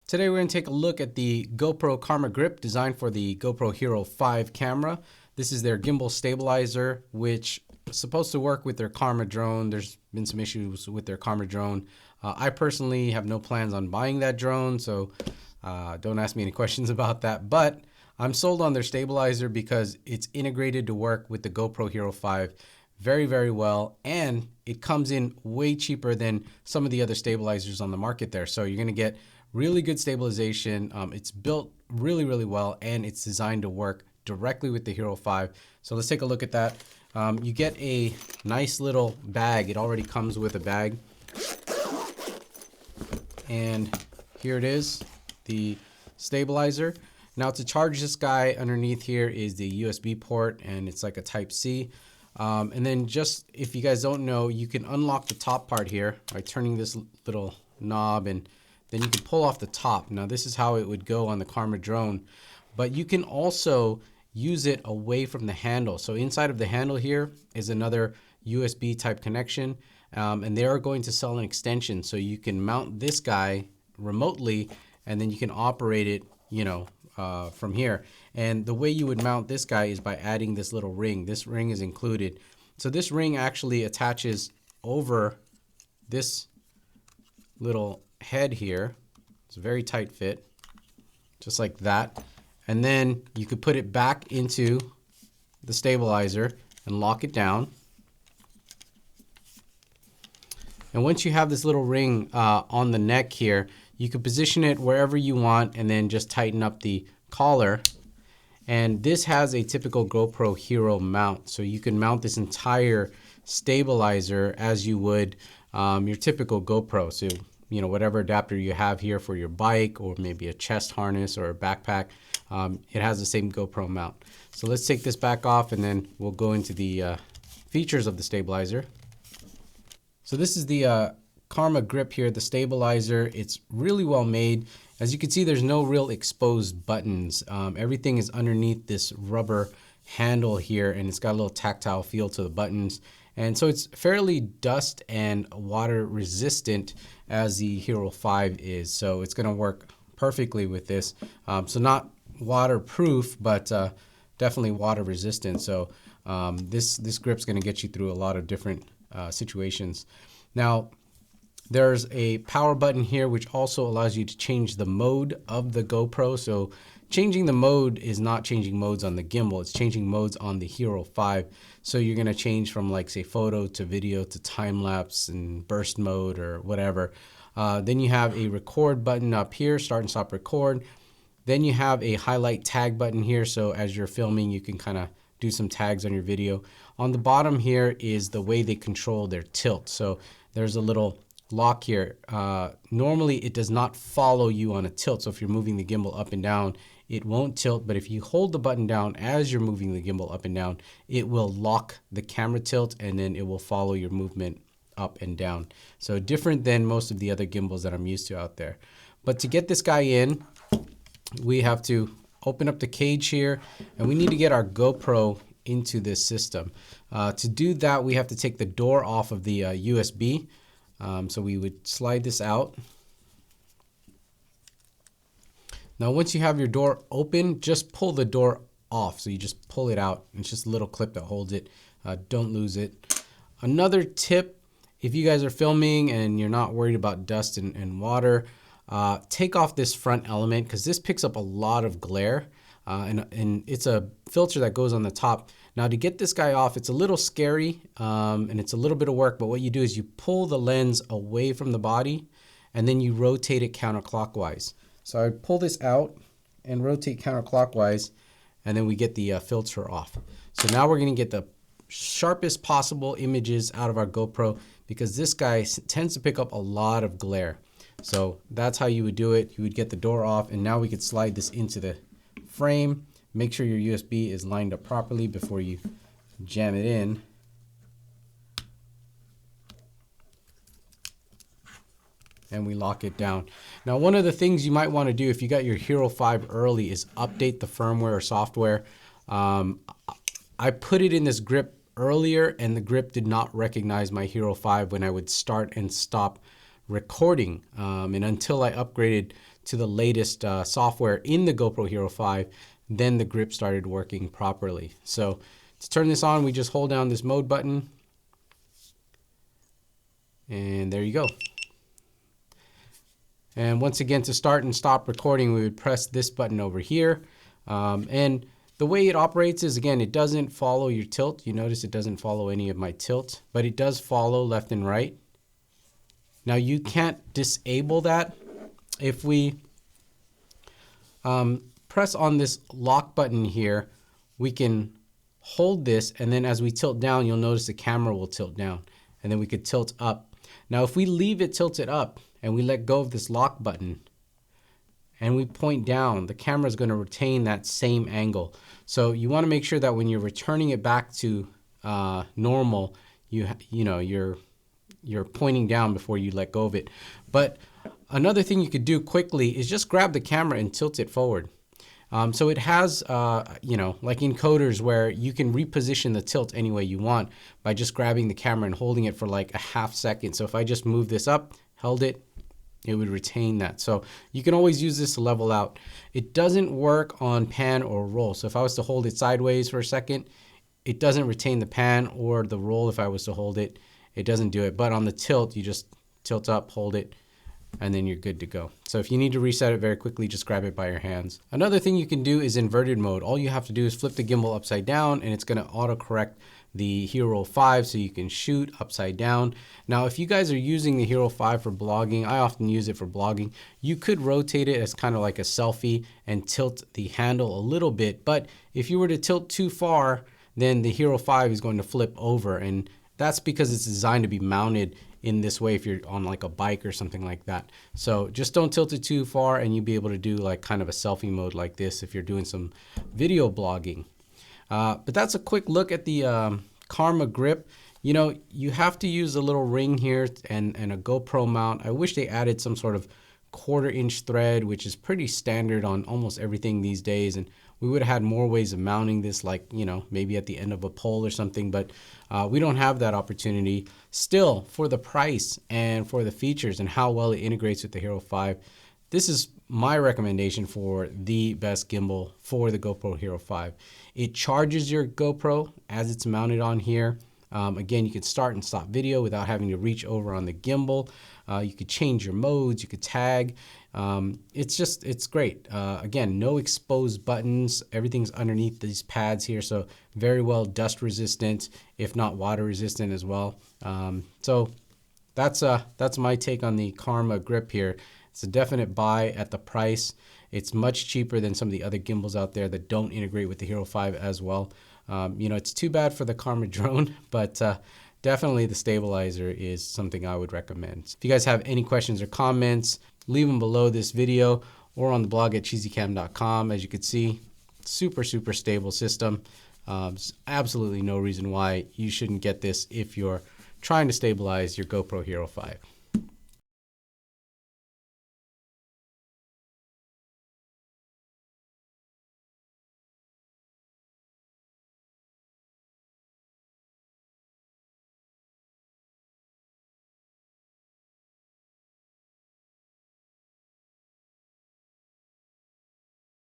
Today we're going to take a look at the GoPro Karma Grip designed for the GoPro Hero 5 camera. This is their gimbal stabilizer, which is supposed to work with their Karma drone. There's been some issues with their Karma drone. I personally have no plans on buying that drone, so don't ask me any questions about that. But I'm sold on their stabilizer because it's integrated to work with the GoPro Hero 5 very, very well, and it comes in way cheaper than some of the other stabilizers on the market there. So you're going to get really good stabilization. It's built really, really well, and it's designed to work directly with the Hero 5. So let's take a look at that. You get a nice little bag. It already comes with a bag. And here it is, the stabilizer. Now to charge this guy, underneath here is the USB port, and it's like a Type-C. And then just, if you guys don't know, you can unlock the top part here by turning this little knob, and then you can pull off the top. Now this is how it would go on the Karma drone, but you can also use it away from the handle. So inside of the handle here is another USB type connection, and they are going to sell an extension. So you can mount this guy remotely, and then you can operate it, from here. And the way you would mount this guy is by adding this little ring. This ring is included. So this ring actually attaches over this little head here. It's a very tight fit, just like that. And then you could put it back into the stabilizer and lock it down. And once you have this little ring on the neck here, you can position it wherever you want and then just tighten up the collar. And this has a typical GoPro Hero mount. So you can mount this entire stabilizer as you would your typical GoPro. So, whatever adapter you have here for your bike, or maybe a chest harness or a backpack, it has the same GoPro mount. So let's take this back off, and then we'll go into the features of the stabilizer. So this is the Karma Grip here, the stabilizer. It's really well made. As you can see, there's no real exposed buttons. Everything is underneath this rubber handle here, and it's got a little tactile feel to the buttons. And so it's fairly dust and water resistant as the Hero 5 is. So it's gonna work perfectly with this. So not waterproof, but definitely water resistant. So this grip's gonna get you through a lot of different situations. Now, there's a power button here, which also allows you to change the mode of the GoPro. So changing the mode is not changing modes on the gimbal, it's changing modes on the Hero 5. So you're gonna change from, like, say, photo to video to time lapse and burst mode or whatever. Then you have a record button up here, start and stop record. Then you have a highlight tag button here. So as you're filming, you can kind of do some tags on your video. On the bottom here is the way they control their tilt. So there's a little lock here. Normally it does not follow you on a tilt. So if you're moving the gimbal up and down, it won't tilt, but if you hold the button down as you're moving the gimbal up and down, it will lock the camera tilt, and then it will follow your movement up and down. So different than most of the other gimbals that I'm used to out there. But to get this guy in, we have to open up the cage here, and we need to get our GoPro into this system. To do that, we have to take the door off of the USB. So we would slide this out. Now, once you have your door open, just pull the door off. So you just pull it out. It's just a little clip that holds it. Don't lose it. Another tip, if you guys are filming and you're not worried about dust and water, take off this front element, because this picks up a lot of glare. And it's a filter that goes on the top. Now, to get this guy off, it's a little scary and it's a little bit of work, but what you do is you pull the lens away from the body and then you rotate it counterclockwise. So I pull this out and rotate counterclockwise, and then we get the filter off. So now we're gonna get the sharpest possible images out of our GoPro, because this guy tends to pick up a lot of glare. So that's how you would do it. You would get the door off, and now we could slide this into the frame. Make sure your USB is lined up properly before you jam it in. And we lock it down. Now, one of the things you might want to do if you got your Hero 5 early is update the firmware or software. I put it in this grip earlier, and the grip did not recognize my Hero 5 when I would start and stop recording. And until I upgraded to the latest software in the GoPro Hero 5, then the grip started working properly. So to turn this on, we just hold down this mode button, and there you go. And once again, to start and stop recording, we would press this button over here. And the way it operates is, again, it doesn't follow your tilt. You notice it doesn't follow any of my tilt, but it does follow left and right. Now you can't disable that. If we press on this lock button here, we can hold this, and then as we tilt down, you'll notice the camera will tilt down, and then we could tilt up. Now if we leave it tilted up and we let go of this lock button and we point down, the camera is going to retain that same angle. So you want to make sure that when you're returning it back to normal, you're pointing down before you let go of it. But another thing you could do quickly is just grab the camera and tilt it forward. So it has, like encoders where you can reposition the tilt any way you want by just grabbing the camera and holding it for like a half second. So if I just move this up, held it, it would retain that. So you can always use this to level out. It doesn't work on pan or roll. So if I was to hold it sideways for a second, it doesn't retain the pan, or the roll if I was to hold it, it doesn't do it. But on the tilt, you just tilt up, hold it, and then you're good to go. So if you need to reset it very quickly, just grab it by your hands. Another thing you can do is inverted mode. All you have to do is flip the gimbal upside down, and it's going to autocorrect the Hero 5 so you can shoot upside down. Now, if you guys are using the Hero 5 for blogging, I often use it for blogging, you could rotate it as kind of like a selfie and tilt the handle a little bit. But if you were to tilt too far, then the Hero 5 is going to flip over, and that's because it's designed to be mounted in this way if you're on like a bike or something like that. So just don't tilt it too far, and you'll be able to do like kind of a selfie mode like this if you're doing some video blogging. But that's a quick look at the Karma grip. You know, you have to use a little ring here and a GoPro mount. I wish they added some sort of 1/4 inch thread, which is pretty standard on almost everything these days. And we would have had more ways of mounting this, like, you know, maybe at the end of a pole or something, but we don't have that opportunity. Still, for the price and for the features and how well it integrates with the Hero 5, this is my recommendation for the best gimbal for the GoPro Hero 5. It charges your GoPro as it's mounted on here. Again, you can start and stop video without having to reach over on the gimbal. You could change your modes, you could tag. It's great. Again, no exposed buttons. Everything's underneath these pads here, so very well dust resistant, if not water resistant as well. So that's my take on the Karma grip here. It's a definite buy at the price. It's much cheaper than some of the other gimbals out there that don't integrate with the Hero 5 as well. You know, it's too bad for the Karma drone, but definitely the stabilizer is something I would recommend. If you guys have any questions or comments, leave them below this video or on the blog at cheesycam.com. As you can see, super stable system. There's absolutely no reason why you shouldn't get this if you're trying to stabilize your GoPro Hero 5.